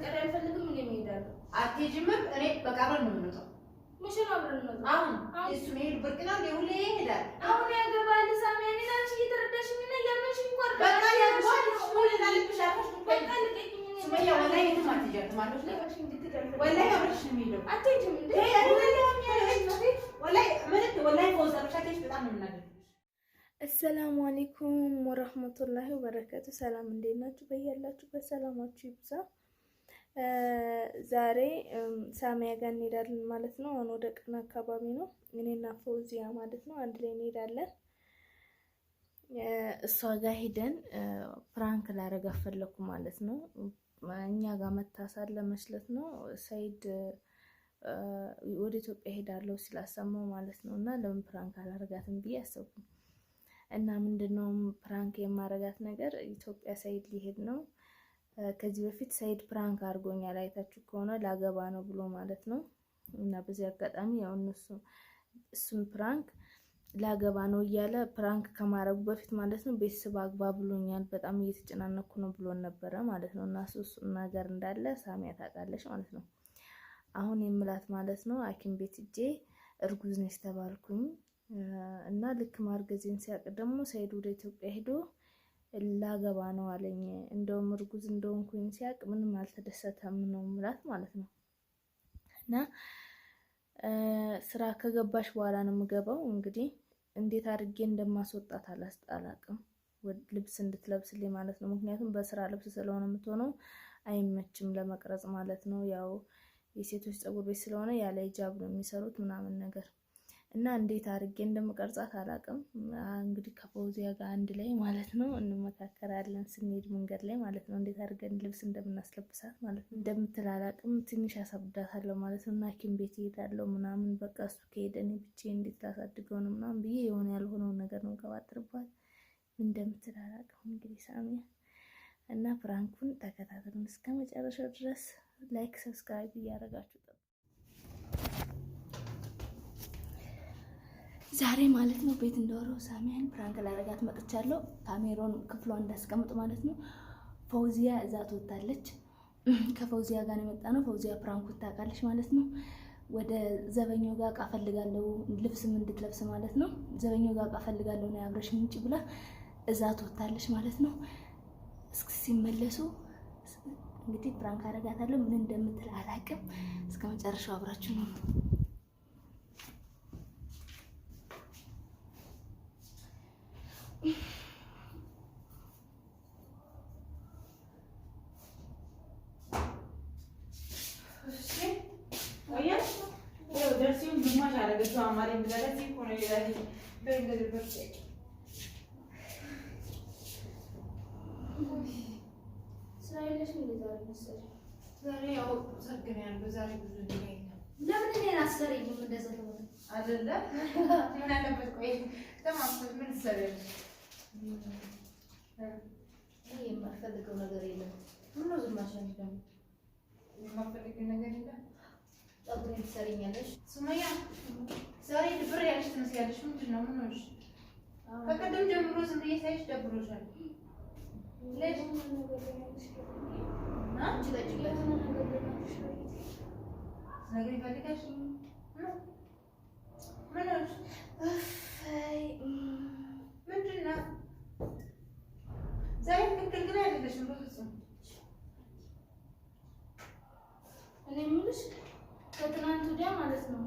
እንድትቀር አልፈልግም። እኔ እሄዳለሁ። አትሄጂም? እኔ በቃ አብረን ነው የምንወጣው። መቼ ነው አብረን የምንወጣው? አሁን እሱ መሄድ ብርቅ ነው እንደ ሁሌ ይሄዳል። አሁን ያገባል ሳሚ። እኔ አንቺ እየተረዳሽኝ እና እያመንሽኝ እኮ አይደል? በቃ ያገባል። ሁሌ ላልብሽ አልኩሽ። በቃ ልቀቂኝ። ሱመያ ወላሂ የትም አትሄጂም አለሽ። ለባሽ እንድትቀር ወላሂ አብረሽ ነው የምሄደው። አትሄጂም እንዴ? ወላሂ ወዛብሻቴሽ በጣም ነው የምናገርሽ። አሰላሙ አለይኩም ወራህመቱላሂ ወበረካቱ። ሰላም እንዴት ናችሁ? በያላችሁበት ሰላማችሁ ይብዛ። ዛሬ ሳሚያ ጋር እንሄዳለን ማለት ነው። አሁን ወደ ቀን አካባቢ ነው። እኔና ፈውዚያ ማለት ነው አንድ ላይ እንሄዳለን። እሷ ጋር ሄደን ፕራንክ ላረጋ ፈለኩ ማለት ነው። እኛ ጋር መታሳለ መስለት ነው። ሰይድ ወደ ኢትዮጵያ ሄዳለሁ ስላሰማው ማለት ነው። እና ለምን ፕራንክ አላረጋትም ብዬ አሰብኩ። እና ምንድነው ፕራንክ የማረጋት ነገር ኢትዮጵያ ሰይድ ሊሄድ ነው። ከዚህ በፊት ሰይድ ፕራንክ አድርጎኛል አይታችሁ ከሆነ ላገባ ነው ብሎ ማለት ነው። እና በዚህ አጋጣሚ ያው እሱን ፕራንክ ላገባ ነው እያለ ፕራንክ ከማረጉ በፊት ማለት ነው ቤተሰብ አግባ ብሎኛል፣ በጣም እየተጨናነኩ ነው ብሎን ነበረ ማለት ነው። እና እሱ ነገር እንዳለ ሳሚያ ታውቃለች ማለት ነው። አሁን የምላት ማለት ነው ሐኪም ቤት ሂጄ እርጉዝ ነሽ ተባልኩኝ እና ልክ ማርገዜን ሲያውቅ ደግሞ ሰይድ ወደ ኢትዮጵያ ሄዶ ላገባ ነው አለኝ። እንደውም እርጉዝ እንደሆንኩኝ ሲያውቅ ምንም አልተደሰተም ነው የምላት ማለት ነው። እና ስራ ከገባሽ በኋላ ነው የምገባው። እንግዲህ እንዴት አድርጌ እንደማስወጣት አላቅም፣ ልብስ እንድትለብስልኝ ማለት ነው። ምክንያቱም በስራ ልብስ ስለሆነ የምትሆነው አይመችም ለመቅረጽ ማለት ነው። ያው የሴቶች ፀጉር ቤት ስለሆነ ያለ ሂጃብ ነው የሚሰሩት ምናምን ነገር እና እንዴት አድርጌ እንደምቀርጻት አላቅም። እንግዲህ ከፈውዚያ ጋር አንድ ላይ ማለት ነው እንመካከራለን ስንሄድ መንገድ ላይ ማለት ነው። እንዴት አድርገን ልብስ እንደምናስለብሳት ማለት ነው። እንደምትል አላቅም። ትንሽ ያሳብዳታለሁ ማለት ነው። እና ሐኪም ቤት እሄዳለሁ ምናምን በቃ እሱ ከሄደ እኔ ብቻዬን እንዴት ላሳድገው ነው ምናምን ብዬ የሆነ ያልሆነውን ነገር ነው ቀባጥርባት እንደምትል አላቅም። እንግዲህ ሳሚያ እና ፕራንኩን ተከታተሉን እስከ መጨረሻው ድረስ። ላይክ ሰብስክራይብ እያደረጋችሁ ዛሬ ማለት ነው ቤት እንደወረው ሳሚያን ፕራንክ ላረጋት መጥቻለሁ። ካሜራውን ክፍሏ እንዳስቀምጥ ማለት ነው። ፈውዚያ እዛ ትወጣለች። ከፈውዚያ ጋር ነው የመጣ ነው። ፈውዚያ ፕራንኩን ታውቃለች ማለት ነው። ወደ ዘበኛው ጋር እቃ ፈልጋለሁ ልብስም እንድትለብስ ማለት ነው። ዘበኛው ጋር እቃ ፈልጋለሁ ነው አብረሽ ምንጭ ብላ እዛ ትወጣለች ማለት ነው። እስኪ ሲመለሱ እንግዲህ ፕራንክ አረጋታለሁ። ምን እንደምትል አላውቅም። እስከ መጨረሻው አብራችሁ ነው። ዛሬ ያው ሰርግ ነው ያለው። ዛሬ ብዙ ነገር የለም። ለምን እኔን አሰረኝም እንደዛ ተባለ አይደለ? ምን አለበት? ቆይ ተማምተሽ ምን ትሰሪያለሽ? እኔ የማልፈልገው ነገር የለም። ምን ነው ዝም አልሽ? ደግሞ የማልፈልገው ነገር የለም። ፀጉሬን ትሰሪኛለሽ ሱመያ? ዛሬ ድብር ያለሽ ትመስያለሽ። ምንድን ነው? ምን ሆነሽ? ከቀደም ጀምሮ ዝም ብዬ ሳይሽ ደብሮሻል። ለጅ ነገር ይፈልጋሽ? ምን ሆነሽ? ምንድን ነው? ዛሬ ትክክል ግን አይደለሽም በፍጹም። እኔ የምልሽ ከትናንት ወዲያ ማለት ነው።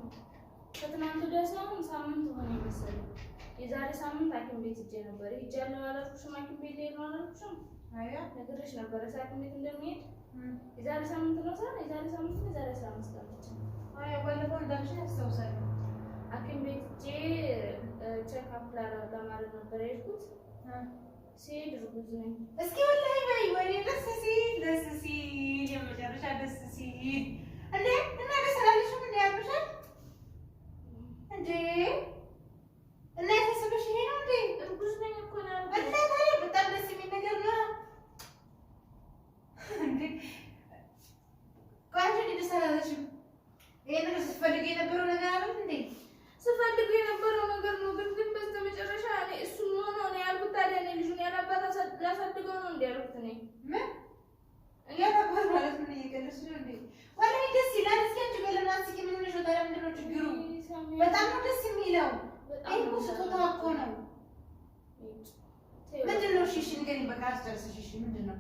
ከትናንት ወዲያ ሳይሆን ሳምንት ሆነ መሰለኝ። የዛሬ ሳምንት ሐኪም ቤት ሂጄ ነበር። ሂጃለሁ አላልኩሽም? ሐኪም ቤት ሄድ ነው አላልኩሽም? አያ ነግሬሽ ነበረ ሐኪም ቤት እንደሚሄድ። የዛሬ ሳምንት ነው ሳይሆን የዛሬ ሳምንት ነው። የዛሬ 15 ቀን ብቻ። አያ ባለፈው እንዳልሽኝ አስታውሳለሁ። ሐኪም ቤት ሂጄ ቼክ አፕ ለማድረግ ነበር የሄድኩት። ሲሄድ እርጉዝ ነኝ። እስኪ ወላሂ በይ ወይኔ ደስ ሲል የመጨረሻ ደስ ሲል እንዴ! እና ደስ አላለሽም እንዴ? ያልኩሻል እንዴ! እና የተሰበሽ ይሄ ነው እንዴ? እርጉዝ ነኝ እኮ ነው ያልኩት። እና ታዲያ በጣም ደስ የሚል ነገር ነው እንዴ! ቆይ አንቺ ደስ አላለሽም? ይሄ ነገር ስትፈልጊ የነበረው ነገር አይደል እንዴ? ስፈልግ የነበረው ነገር ነው። ግን በስተመጨረሻ እኔ እሱ ሆኖ ነው ያልኩት። ታዲያ እኔ ልጁን ያላባት ላሳድገው ነው እንዴ ያልኩት? እኔ ምን ያላባት ማለት ምን እየቀለድሽ ይሄ እኮ ስጦታ እኮ ነው። ምንድን ነው? እሺ ንገሪኝ፣ በቃ አስጨርስሽ። እሺ ምንድን ነው?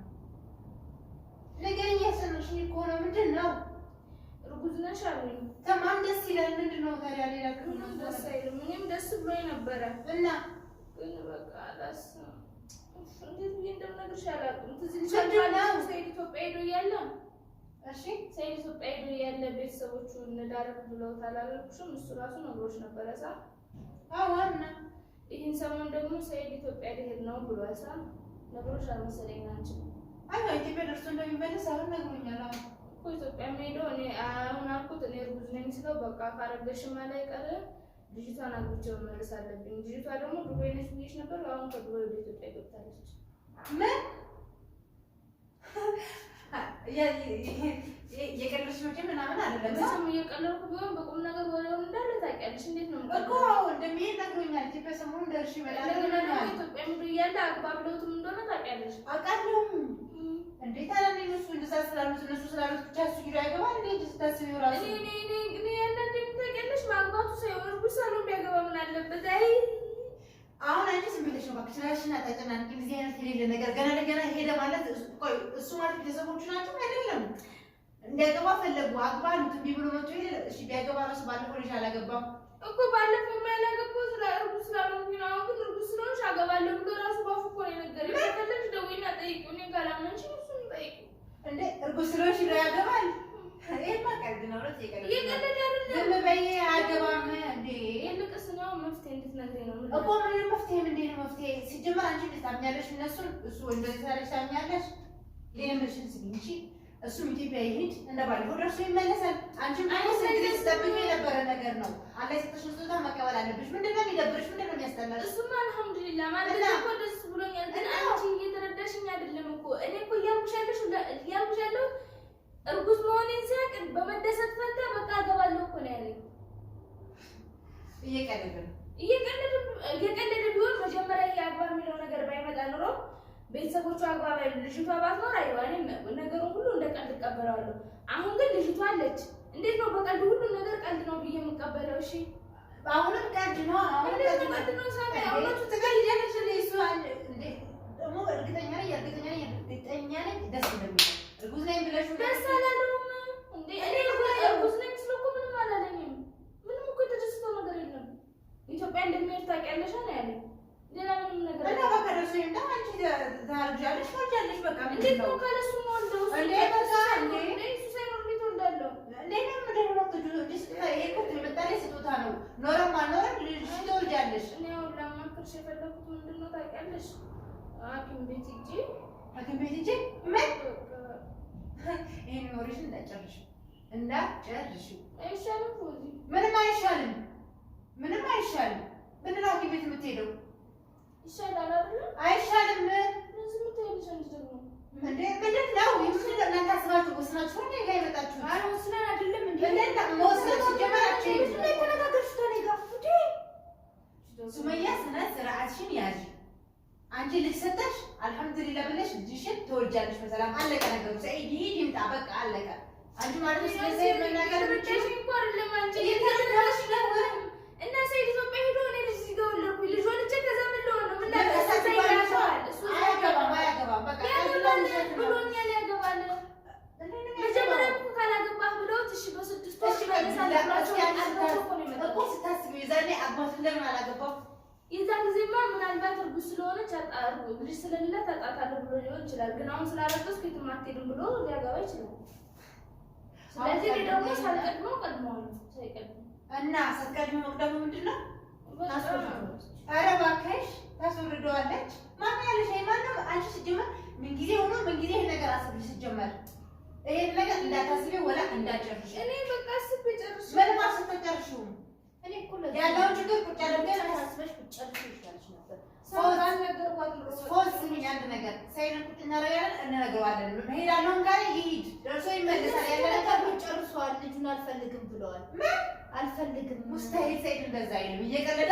ንገሪኝ። ያሰነሽኝ እኮ ነው። ምንድን ነው? እርጉዝ ነሽ አሉኝ። ተማም ደስ ይላል። ምንድን ነው ታዲያ? ሌላ ምንም ደስ አይልም። እኔም ደስ ብሎኝ ነበረ እና ግን በቃ እንዴት ብዬ እንደምነግርሽ አላውቅም። ትዝ ይልሻል ሰይድ ኢትዮጵያ ሄዶ እያለ እሺ ሰይድ ኢትዮጵያ ሄዶ እያለ ቤተሰቦቹ እንዳረግ ብለውታል አላልኩሽም? እሱ ራሱ ነግሮሽ ነበረ ሳ አዋና ይህን ሰሞን ደግሞ ሰይድ ኢትዮጵያ ሊሄድ ነው ብሏል ሳ ነግሮሽ አልመሰለኝ አንቺ? አይ ኢትዮጵያ ደርሶ እንደሚመለስ አሁን ነግሮኛል። አሁን እኮ ኢትዮጵያ ሄደው እኔ አሁን አልኩት እኔ እርጉዝ ነኝ ስለው በቃ ካረገሽማ ላይ ቀረ ልጅቷን አግብቼ መመለስ አለብኝ። ልጅቷ ደግሞ ዱባይ ነች ብዬሽ ነበር። አሁን ከዱባይ ወደ ኢትዮጵያ ገብታለች። ምን የቀለድሽ መቼ ምናምን አይደለም። እሱም እየቀለድኩ ቢሆን በቁም ነገር ወሬውን እንዳለ ታውቂያለሽ። እንዴት ነው እኮ እንደሚሄድ ነግሮኛል። ኢትዮጵያ ሰሞኑን ደርሼ እመጣለሁ። እንደገና ደግሞ ኢትዮጵያ ምድር እያለ አግባብለውትም እንደሆነ ታውቂያለሽ። አውቃለሁ። እንዴት አላለ እነሱ እንደዛ ስላሉት እነሱ ስላሉት ብቻ እሱ ሂዶ አይገባል። እንዴት ስታስቢው ራሱ እኔ ያለ እንደምታውቂያለሽ ማግባቱ ሳይሆን እርጉዝ ሳይሆን ቢያገባ ምን አለበት? አይ አሁን አንቺ ዝም ብለሽ ነው እባክሽ ራስሽን አታጨናንቂ። ጊዜ አይነት የሌለ ነገር ገና ለገና ሄደ ማለት እሱ ማለት ቤተሰቦቹ ናቸው አይደለም። እንዲያገባ ፈለጉ አግባሉት እምቢ ብሎ መጥቶ ሄደ። እሺ ቢያገባ ራሱ ባለፈው ልጅ አላገባም እኮ ባለፈው ያላገባው ስለ እርጉዝ ስላልሆንኩኝ ነው። አሁን ግን እርጉዝ ስለሆንሽ አገባለሁ ብሎ ራሱ ባፉ እኮ ነው የነገረኝ። ከፈለግሽ ደውይና ጠይቂው። እኔ ካላመንሽ እሱን ጠይቂው። እንዴ እርጉዝ ስለሆንሽ ነው ያገባል? ይሄማ ቀልድ ነው። ረት እየቀለደ አይደለም። ዝም በይ አያገባም እንዴ። ይልቅስ ነው መፍትሄ እንድትነግሪኝ ነው እኮ ምን መፍትሄ ምንድን ነው መፍትሄ? ሲጀመር አንቺ እንዴት ታምኛለሽ? እነሱን እሱ እንደዚህ ታረሽ ታምኛለሽ? ለምንሽን ሲንቺ እሱም ኢትዮጵያ ይሄድ እንደባለፈው ደርሶ ይመለሳል። አንቺም አይስ እንግዲህ ተጠብቆ የነበረ ነገር ነው። አላህ የሰጠሽን ስጦታ መቀበል አለብሽ። ምንድነው የሚደብርሽ? ምንድነው የሚያስጠላሽ? እሱማ አልሐምዱሊላህ ማለት እኮ ደስ ብሎኛል። ግን አንቺ እየተረዳሽኝ አይደለም እኮ። እኔ እኮ እያልኩሽ ያለው እርጉዝ መሆኔን ሲያውቅ በመደሰት ፈንታ በቃ አገባለሁ እኮ ነው ያለኝ። እየቀለደ ቢሆን መጀመሪያ ይሄ አግባብ የሚለው ነገር ባይመጣ ኑሮ ቤተሰቦቹ አግባብ አይደል ልጅቷ ባትኖር አይዋንም ነገሩን ሁሉ እንደ ቀልድ እቀበለዋለሁ። አሁን ግን ልጅቷ አለች። እንዴት ነው በቀልድ ሁሉ ነገር ቀልድ ነው ብዬ የምቀበለው? እሺ አሁንም ቀልድ ነው። አሁን ቀልድ ነው። ሳሚ አሁን ትቀልጃለሽ እንዴ? እሱ እንዴ ደግሞ እርግጠኛ ነኝ ደስ እንደሚል እርጉዝ ነኝ ብለሽ ደስ አላለውም እንዴ? እኔ እርጉዝ ነኝ ስለው እኮ ምንም አላለኝም። ምንም እኮ የተደሰተው ነገር የለም። ኢትዮጵያ እንደሚሄድ ታውቂያለሽ ነው ያለኝ። ሌላ ምንም ነገር እና በቃ ደርሶ ይምጣ። አንቺ ታርጃለሽ ወልጃለሽ። በቃ እንዴት ነው ካለሱ ወልደው እንዴ? በቃ እንዴ እሱ ሳይኖር እንዴት ወልዳለሁ? እንዴ ነው ምንድነው ይሄ እኮ የመጣልሽ ስጦታ ነው። ኖረም አልኖረም ልጅ ትወልጃለሽ። እኔ አሁን ላማክርሽ የፈለኩት ምንድን ነው ታውቂያለሽ? ሐኪም ቤት ሂጂ ምን ይሄን ወሬሽ እንዳጨርሽ አይሻልም? ምንም አይሻልም። ምንድን ነው ሐኪም ቤት የምትሄደው? ይሻላል አይደል? አይሻልም። ዝም ትያለሽ አንቺ ደግሞ እንዴ ምንድን ነው እናንተ አስባችሁ ወስናችሁ ነው ጋር የመጣችሁት? ኧረ ወስነን አይደለም እንዴ? ምንድን ነው ወስናችሁ ሲጀመራችሁ ተነጋገርሽ ታኔጋ ሱመያ ስነ ስርዓትሽን ያዥ። አንቺ ልጅ ሰጠሽ አልሐምዱሊላህ ብለሽ ልጅሽን ትወልጃለሽ። በሰላም አለቀ ነገሩ። ሰኢድ ይምጣ በቃ አለቀ። አንቺ ማለት ስለዚህ መናገር ብቻ እንኳን አይደለም አንቺ እየተረዳሽ ነው። እና ሰኢድ ኢትዮጵያ ሄዶ እኔ ልጅ ይገው ወለድኩ ልጅ ወልጄ ከዛ ምን ልሆን ነው? ምን አያገባም በቃ ብሎኛል። ያገባል መጀመሪያ እኮ ካላገባህ ብለውት እሺ በስድስት ወር እኮ ስታስቢው የዛኔ አባቱን ለምን አላገባም? የዛን ጊዜማ ምናልባት እርጉዝ ስለሆነች ልጅ ስለሌላት አጣታለሁ ብሎ ሊሆን ይችላል። ግን አሁን ስላረገዝኩ የትም አትሄድም ብሎ ሊያገባ ይችላል። ስለዚህ እኔ ደግሞ ሳልቀድመው ቀድመዋለሁ። ሳይቀድመው እና ሳትቀድመው መቅደሙ ምንድን ነው? ኧረ እባክሽ ታስወርደዋለች። ማን ያለሽ? ማነው? አንቺ ስትጀመር ምንጊዜ ሆኖ ምንጊዜ ይሄን ነገር አስብሽ ስትጀመር ይሄን ነገር እንዳታስቢው ወላ እንዳጨርሽ። እኔ በቃ አስቤ ጨርሼ ምንም አልጨርሽውም። እኔ እኮ ያለውን ችግር ቁጭ አድርገን አስበሽ ጨርሼ ይሻልሽ ነበር። ፎስ አንድ ነገር ሳይነን ቁጭ እናደርጋለን፣ እንነግረዋለን። መሄድ አለውን ጋር ይሂድ ደርሶ ይመለሳል። ያለ ነገር ጨርሷል። ልጁን አልፈልግም ብለዋል። አልፈልግም ሙስታሂል ሰይድ እንደዛ አይልም። እየቀለደ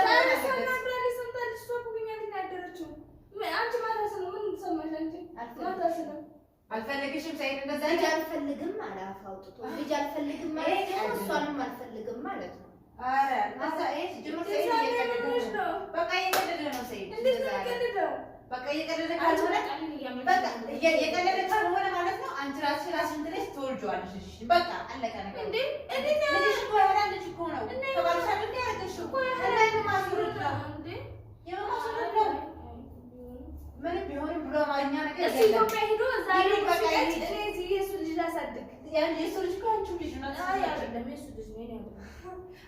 አልፈልግሽም ሰይድ እንደዛ ልጅ አልፈልግም አለ። አፍ አውጥቶ ልጅ አልፈልግም ማለት ነው። እሷንም አልፈልግም ማለት ነው። አረ አዛ እሺ ጅምር ሰይድ እየቀደደ ነው። በቃ እየቀደደ ነው ሰይድ። እንዴት ነው የቀደደው? በቃ እየቀደደ ካልሆነ በቃ እየቀደደ ካልሆነ ማለት ነው አንቺ ራስሽን ትለሽ ትወልጂዋለሽ። እሺ በቃ አለቀ ነገር። እንዴ እንዴት ነው ልጅ እኮ ያላለች እኮ ነው ከባልሽ አይደል ያደረግሽ እኮ እንዴት ማስወረድ ነው እንዴ? የማስወረድ ነው ምን ቢሆንም ብሎ አማርኛ ነገር እዚህ ኢትዮጵያ ሄዶ እዛ ላይ በቃ እዚህ የሱ ልጅ ላሳድግ ያን የሱ ልጅ እኮ አንቺ ልጅ ነው። አይ አይደለም የሱ ልጅ ነው ያለው።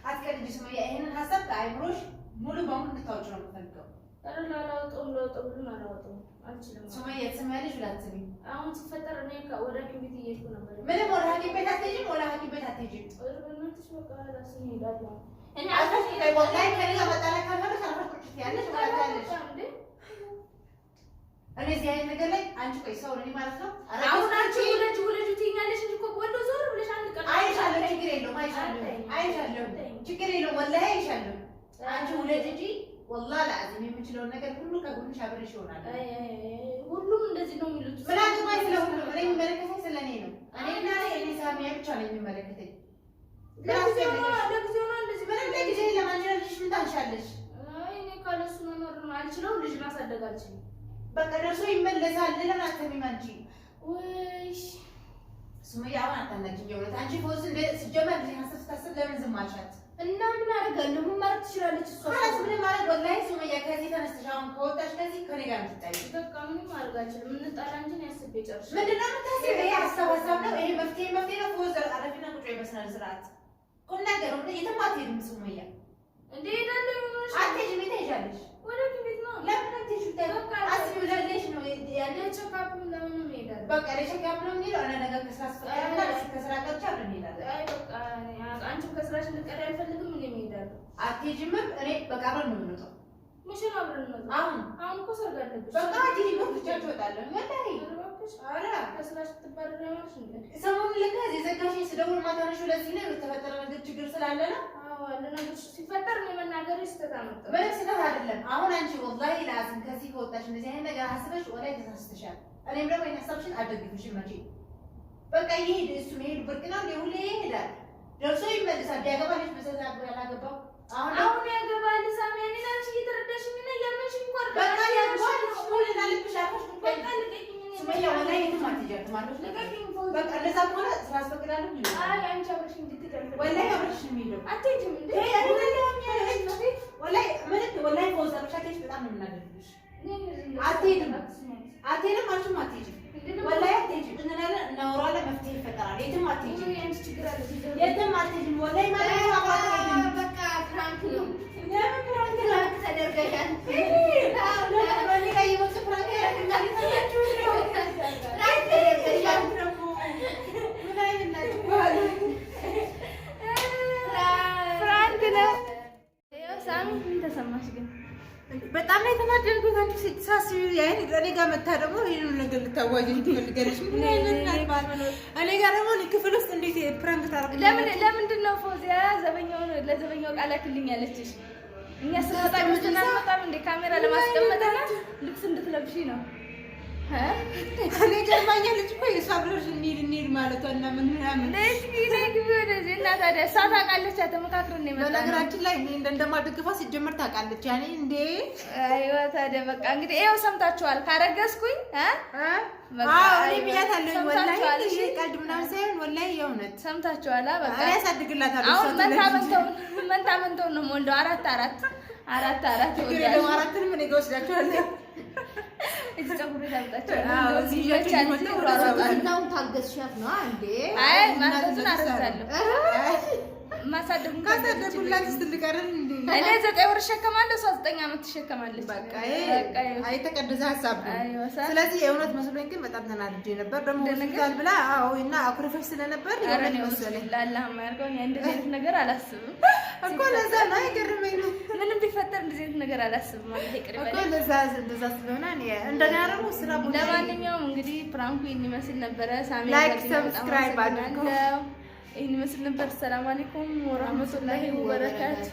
አትቀልጂ ሱመያ፣ ይሄንን ሀሳብ ከአይምሮሽ ሙሉ በሙሉ እንድታወጪ ነው የምፈልገው። ኧረ ላላወጣውም ብሉን አላወጣውም አልችልም። ሱመያ ትሰሚያለሽ ብላ አትሰሚ። አሁን ሲፈጠር እኔ ወደ ሐኪም ቤት እየሄድኩ ነበር። ምንም ወደ ሐኪም ቤት አትሄጂም፣ ወደ ሐኪም ቤት አትሄጂም። በእናትሽ በቃ ራስን እሄዳለሁ። እኔ አልፈሽ ወላሂ ከእኔ ጋር መጣላት ካልፈለግሽ አልፈሽ ቁጭ ትያለሽ ማለት ያለሽ እኔ እዚህ አይነት ነገር ላይ አንቺ ቆይ ሰው ነኝ ማለት ነው። አሁን አንቺ ውለጁ ትይኛለሽ እንጂ እኮ ወዶ ዞር ብለሽ አንድ ቀን አይሻለሁ። ችግር የለውም አይሻለሁ። ችግር የለውም ወላሂ አይሻለሁ። አንቺ ውለጅ እንጂ ወላሂ ለአዚም የምችለውን ነገር ሁሉ ከጎንሽ አብሬሽ ይሆናል። ሁሉም እንደዚህ ነው የሚሉት። ምን አገባኝ ስለ ሁሉም። እኔ የሚመለከተኝ ስለ እኔ ነው። እኔና እኔ ሳሚያ ብቻ ነው የሚመለከተኝ። ለጊዜው ነው እንደዚህ ምንም ለጊዜ ለማንኛውም ልጅ ምን ታንሻለሽ? እኔ ካለሱ መኖር አልችለውም። ልጅ ማሳደግ አልችልም። በቃ ደርሶ ይመለሳል። ለምን አትሰሚም አንቺ? ወይሽ ሱመያ አሁን አታናግሪኝ። የእውነት አንቺ ፎዝ እንደ ሲጀመር ጊዜ ሀሳብ ስታስብ ለምን ዝም አልሻት? እና ምን አደርጋለሁ? ምን ማድረግ ትችላለች እሷ? ራስ ምን ማድረግ ወላሂ ሱመያ ከዚህ ተነስተሽ አሁን ከወጣሽ ከዚህ ከኔ ጋር የምትጣይ በቃ ምንም ማድረግ አልችልም። እንጣላ እንጂ ነው ያስቤ ጨርሽ። ምንድነው የምታስቢው? ይሄ ሀሳብ ነው። ይሄ መፍትሄ ነው። ፎዝ አረፊና ቁጭ በስነ ስርዓት ቁም ነገር ነው። የትም አትሄድም ሱመያ። እንዴ ሄዳለሁ ነው አትሄጂም። የት ትሄጃለሽ? ወደ ቤት ነው። ለምን አትሄጂም? በቃ አስቢ ብለሽ ነው ያለ ቸካፕ ለምን ሄዳለሁ? በቃ ለቸካፕ ነው የሚለው እኔ ነገር ከስራ ቀርቻ አብረን እንሄዳለን። አይ በቃ አንቺም ከስራሽ ልትቀሪ አልፈልግም። እኔ እሄዳለሁ። አትሄጂም? እኔ በቃ አብረን ነው የምንወጣው። መቼ ነው አብረን የምንወጣው? አሁን እኮ ሰርግ አለብሽ። በቃ አትሄጂም? ብቻችሁ እወጣለሁ። ወላሂ ኧረ ከስራሽ ትባረሪያለሽ እንዴ? ሰሞኑን ለካ የዘጋሽኝ ስደውል ማታ ነሽ። ለዚህ ነው የተፈጠረ ነገር ችግር ስላለ ነው። አዎ ለነገርሽ ሲፈጠር እኔ መናገሬ ስህተት አመጣ። ምንም ስህተት አይደለም። አሁን አንቺ ወላሂ ለአዝም ከዚህ ከወጣሽ እንደዚህ አይነት ነገር አስበሽ ወላሂ ተሳስተሻል። እኔም ደግሞ የሀሳብሽን አልደግፍሽም። መቼ በቃ ይሄድ እሱ መሄድ ብርቅ ነው እንደ ሁሌ ይሄዳል። ደርሶ ይመልሳል። ቢያገባልሽ በሰዛ ያላገባው አሁን ያገባል። ሳሚ እኔ አንቺ እየተረዳሽኝ እና እያመንሽኝ እንኳን በቃ ያገባል። ሁሌ ልብሽ አፈሽ በቃ ልቀቂኝ። ሱመያ ወላሂ የትም አትሄጂም ማለት ልቀቂኝ። በቃ እንደዛ ከሆነ ስራ አስፈቅዳለሁ። አይ አንቺ አብረሽኝ እንድትቀርብ ወላሂ አብረሽኝ የሚለው አትሄጂም እንዴ? ወላሂ ምን ወላሂ ወዛ ብቻሽ በጣም ነው የምናደርግሽ። አትሄድም አትሄድም አንቺም አትሄጂም። ወላሂ አትሄጂም። እንላለን እናወራለን፣ መፍትሄ ይፈጠራል። የትም አትሄጂም። የትም አትሄጂም። ወላሂ ማለት ነው። አትሄጂም። በቃ ፍራንክ ነው። ለምን ፍራንክ ተደርገሻል? ለምን ላይ ይወጥ ፍራንክ ያደርጋል? ፍራንክ ነው። ሳሚ ምን ተሰማሽ ግን? በጣም ነው የተናደድኩት። አንቺ ስትሳስቢ ያይን እኔ ጋር መታ ደግሞ ይሄንን ነገር ልታዋጂኝ ትፈልጋለሽ? ምን አይነት ናት? እኔ ጋር ደግሞ ክፍል ውስጥ እንዴት ፕራንክ ታደርጊ? ለምንድን ነው ፎዚያ ለዘበኛው ቃል አክልኝ ያለችሽ? እኛ ስንመጣ ሚስትና በጣም እንደ ካሜራ ለማስቀመጥና ልብስ እንድትለብሺ ነው። እኔ ገርማኛለች እኮ የእሷ ብሎሽ እንሂድ ማለቷ እና ምን ምናምን ግቢ ወደዚህ እና ታዲያ እሷ ታውቃለች። ተመካክረን ነው የመጣነው። በነገራችን ላይ እኔ እንደማልደግፋ ሲጀመር ታውቃለች። ያኔ እንዴ አይዋ ታዲያ በቃ እንግዲህ ይኸው ሰምታችኋል። ካረገዝኩኝ እኔ ብያታለሁ። ወላሂ ቀልድ ምናምን ሳይሆን ወላሂ የእውነት ሰምታችኋል። በቃ እኔ አሳድግላታለሁ። አሁን መንታ መንታውን ነው የምወልደው። አራት ወልዳለሁ። አራትንም እኔ ጋር ወስዳቸዋለሁ። እዚህ ፀጉር ታምጣቸው እዚህ ነው ታገዝሻት ነው እንዴ? አይ ማዘዙን አረሳለሁ። ማሳደጉን ካሳደጉላት ስትልቀረን እንዴ እኔ 9 ወር እሸከማለሁ፣ 9 ዓመት ትሸከማለች። በቃ አይ ተቀደሰ ሐሳብ ነው። ስለዚህ የእውነት መስሎኝ ግን በጣም ተናድጄ ነበር። ደግሞ ሆስፒታል ብላ እና አኩርፈሽ ስለነበር የሆነ መሰለኝ። ለአላህ ማርገው እንደዚህ አይነት ነገር አላስብም እኮ ለዛ ነው የገረመኝ። ምንም ቢፈጠር እንደዚህ አይነት ነገር አላስብም ማለት ይቅርበል እኮ እንደዛ ስለሆነ እንደገና ደግሞ ስራ ቦታ። ለማንኛውም እንግዲህ ፕራንኩ የሚመስል ነበረ። ሳሚ ላይክ ሰብስክራይብ አድርጉ። ይሄን ይመስል ነበር። ሰላም አለይኩም ወራህመቱላሂ ወበረካቱ።